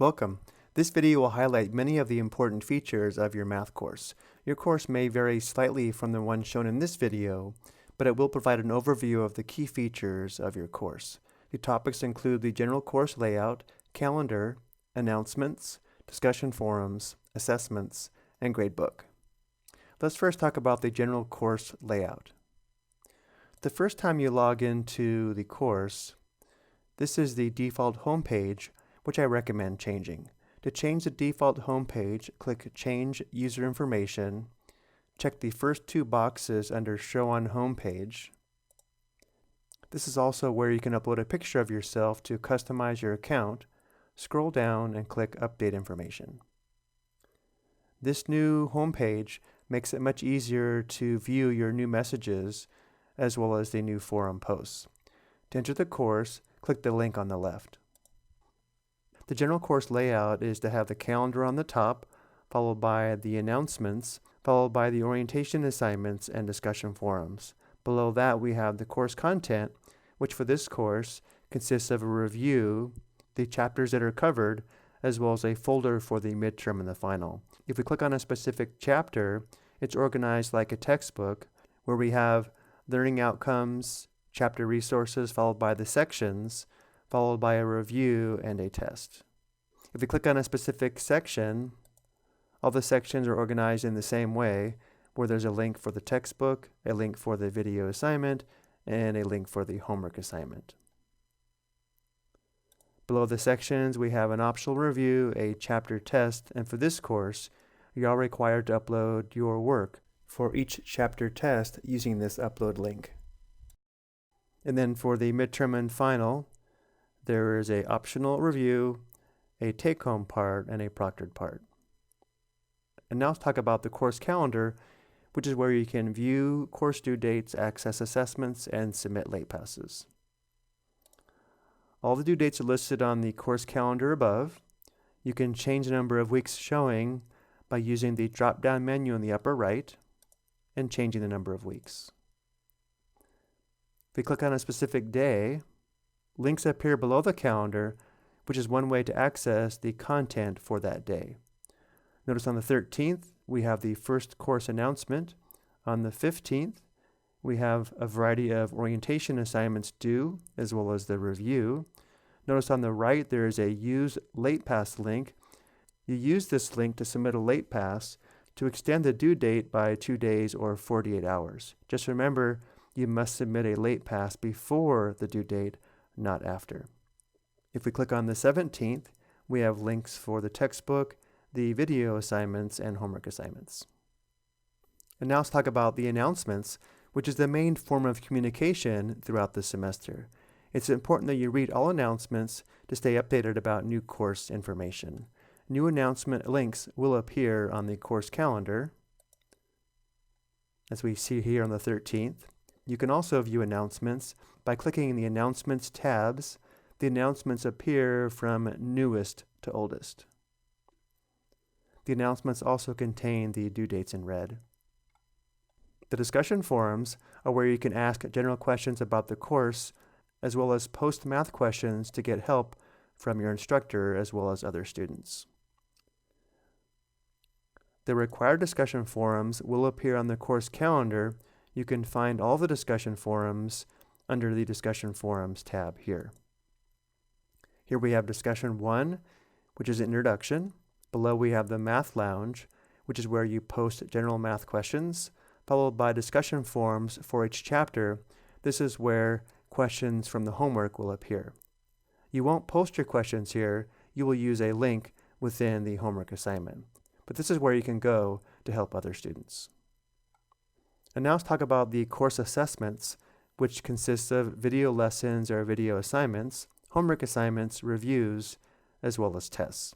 Welcome. This video will highlight many of the important features of your math course. Your course may vary slightly from the one shown in this video, but it will provide an overview of the key features of your course. The topics include the general course layout, calendar, announcements, discussion forums, assessments, and gradebook. Let's first talk about the general course layout. The first time you log into the course, this is the default home page, which I recommend changing. To change the default home page, click Change User Information, check the first two boxes under Show on Home Page. This is also where you can upload a picture of yourself to customize your account. Scroll down and click Update Information. This new home page makes it much easier to view your new messages as well as the new forum posts. To enter the course, click the link on the left. The general course layout is to have the calendar on the top, followed by the announcements, followed by the orientation assignments and discussion forums. Below that we have the course content, which for this course consists of a review, the chapters that are covered, as well as a folder for the midterm and the final. If we click on a specific chapter, it's organized like a textbook, where we have learning outcomes, chapter resources, followed by the sections, followed by a review and a test. If we click on a specific section, all the sections are organized in the same way, where there's a link for the textbook, a link for the video assignment, and a link for the homework assignment. Below the sections, we have an optional review, a chapter test, and for this course, you are required to upload your work for each chapter test using this upload link. And then for the midterm and final, there is an optional review, a take-home part, and a proctored part. And now let's talk about the course calendar, which is where you can view course due dates, access assessments, and submit late passes. All the due dates are listed on the course calendar above. You can change the number of weeks showing by using the drop-down menu in the upper right and changing the number of weeks. If we click on a specific day, links appear below the calendar, which is one way to access the content for that day. Notice on the 13th, we have the first course announcement. On the 15th, we have a variety of orientation assignments due, as well as the review. Notice on the right, there is a Use Late Pass link. You use this link to submit a late pass to extend the due date by 2 days or 48 hours. Just remember, you must submit a late pass before the due date, not after. If we click on the 17th, we have links for the textbook, the video assignments, and homework assignments. And now let's talk about the announcements, which is the main form of communication throughout the semester. It's important that you read all announcements to stay updated about new course information. New announcement links will appear on the course calendar, as we see here on the 13th. You can also view announcements by clicking the Announcements tabs. The announcements appear from newest to oldest. The announcements also contain the due dates in red. The discussion forums are where you can ask general questions about the course, as well as post math questions to get help from your instructor as well as other students. The required discussion forums will appear on the course calendar. You can find all the discussion forums under the Discussion Forums tab here. Here we have Discussion 1, which is Introduction. Below we have the Math Lounge, which is where you post general math questions, followed by discussion forums for each chapter. This is where questions from the homework will appear. You won't post your questions here. You will use a link within the homework assignment. But this is where you can go to help other students. And now let's talk about the course assessments, which consists of video lessons or video assignments, homework assignments, reviews, as well as tests.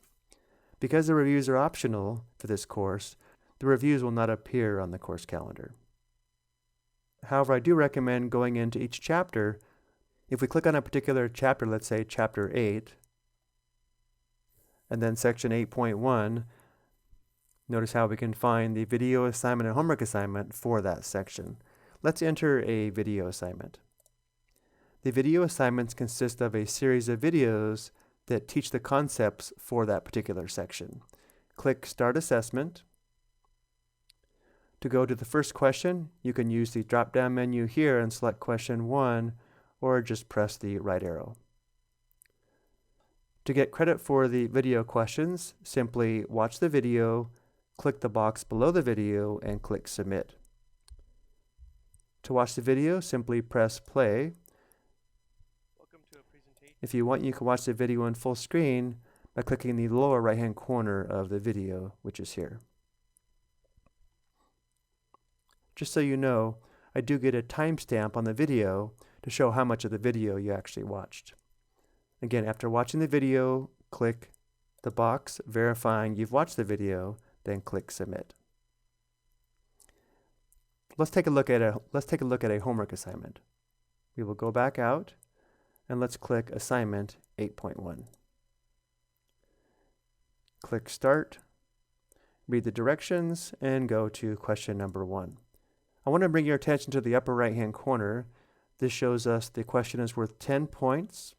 Because the reviews are optional for this course, the reviews will not appear on the course calendar. However, I do recommend going into each chapter. If we click on a particular chapter, let's say chapter 8, and then section 8.1, notice how we can find the video assignment and homework assignment for that section. Let's enter a video assignment. The video assignments consist of a series of videos that teach the concepts for that particular section. Click Start Assessment. To go to the first question, you can use the drop-down menu here and select question 1, or just press the right arrow. To get credit for the video questions, simply watch the video, click the box below the video, and click Submit. To watch the video, simply press play. If you want, you can watch the video in full screen by clicking the lower right-hand corner of the video, which is here. Just so you know, I do get a timestamp on the video to show how much of the video you actually watched. Again, after watching the video, click the box verifying you've watched the video, then click Submit. Let's take a look at a homework assignment. We will go back out and let's click Assignment 8.1. Click Start, read the directions, and go to question number 1. I want to bring your attention to the upper right-hand corner. This shows us the question is worth 10 points.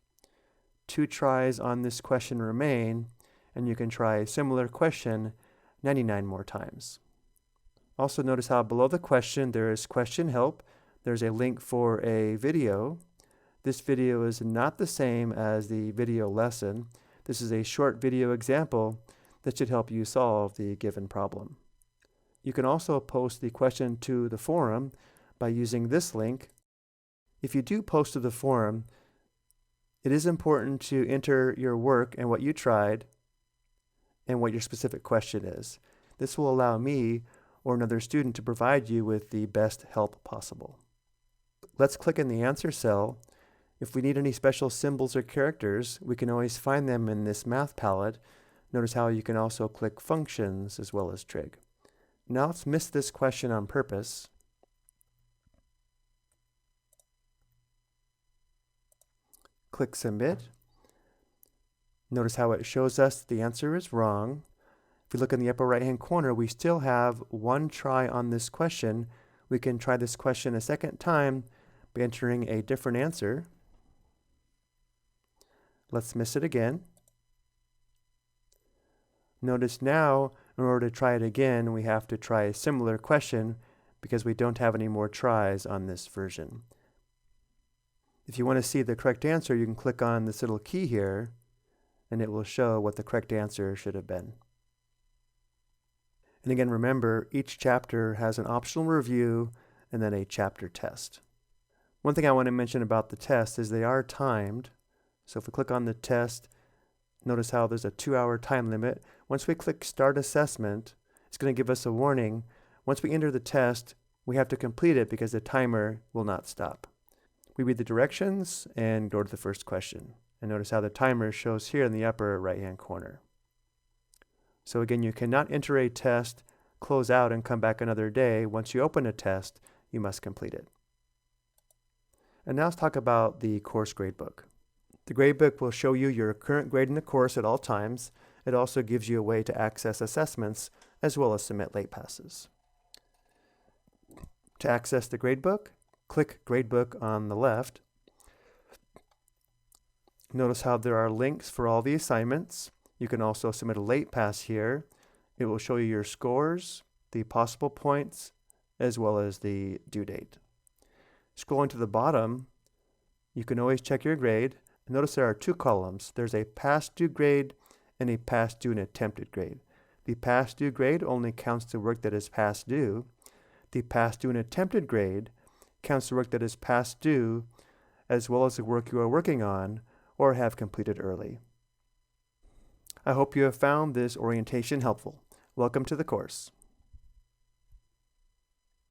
2 tries on this question remain, and you can try a similar question 99 more times. Also notice how below the question there is question help. There's a link for a video. This video is not the same as the video lesson. This is a short video example that should help you solve the given problem. You can also post the question to the forum by using this link. If you do post to the forum, it is important to enter your work and what you tried and what your specific question is. This will allow me or another student to provide you with the best help possible. Let's click in the answer cell. If we need any special symbols or characters, we can always find them in this math palette. Notice how you can also click functions as well as trig. Now let's miss this question on purpose. Click Submit. Notice how it shows us the answer is wrong. If you look in the upper right-hand corner, we still have 1 try on this question. We can try this question a second time by entering a different answer. Let's miss it again. Notice now, in order to try it again, we have to try a similar question because we don't have any more tries on this version. If you want to see the correct answer, you can click on this little key here, and it will show what the correct answer should have been. And again, remember, each chapter has an optional review and then a chapter test. One thing I want to mention about the test is they are timed. So if we click on the test, notice how there's a 2-hour time limit. Once we click Start Assessment, it's going to give us a warning. Once we enter the test, we have to complete it because the timer will not stop. We read the directions and go to the first question. And notice how the timer shows here in the upper right-hand corner. So again, you cannot enter a test, close out, and come back another day. Once you open a test, you must complete it. And now let's talk about the course gradebook. The gradebook will show you your current grade in the course at all times. It also gives you a way to access assessments as well as submit late passes. To access the gradebook, click Gradebook on the left. Notice how there are links for all the assignments. You can also submit a late pass here. It will show you your scores, the possible points, as well as the due date. Scrolling to the bottom, you can always check your grade. Notice there are 2 columns. There's a past due grade and a past due and attempted grade. The past due grade only counts the work that is past due. The past due and attempted grade counts the work that is past due, as well as the work you are working on or have completed early. I hope you have found this orientation helpful. Welcome to the course.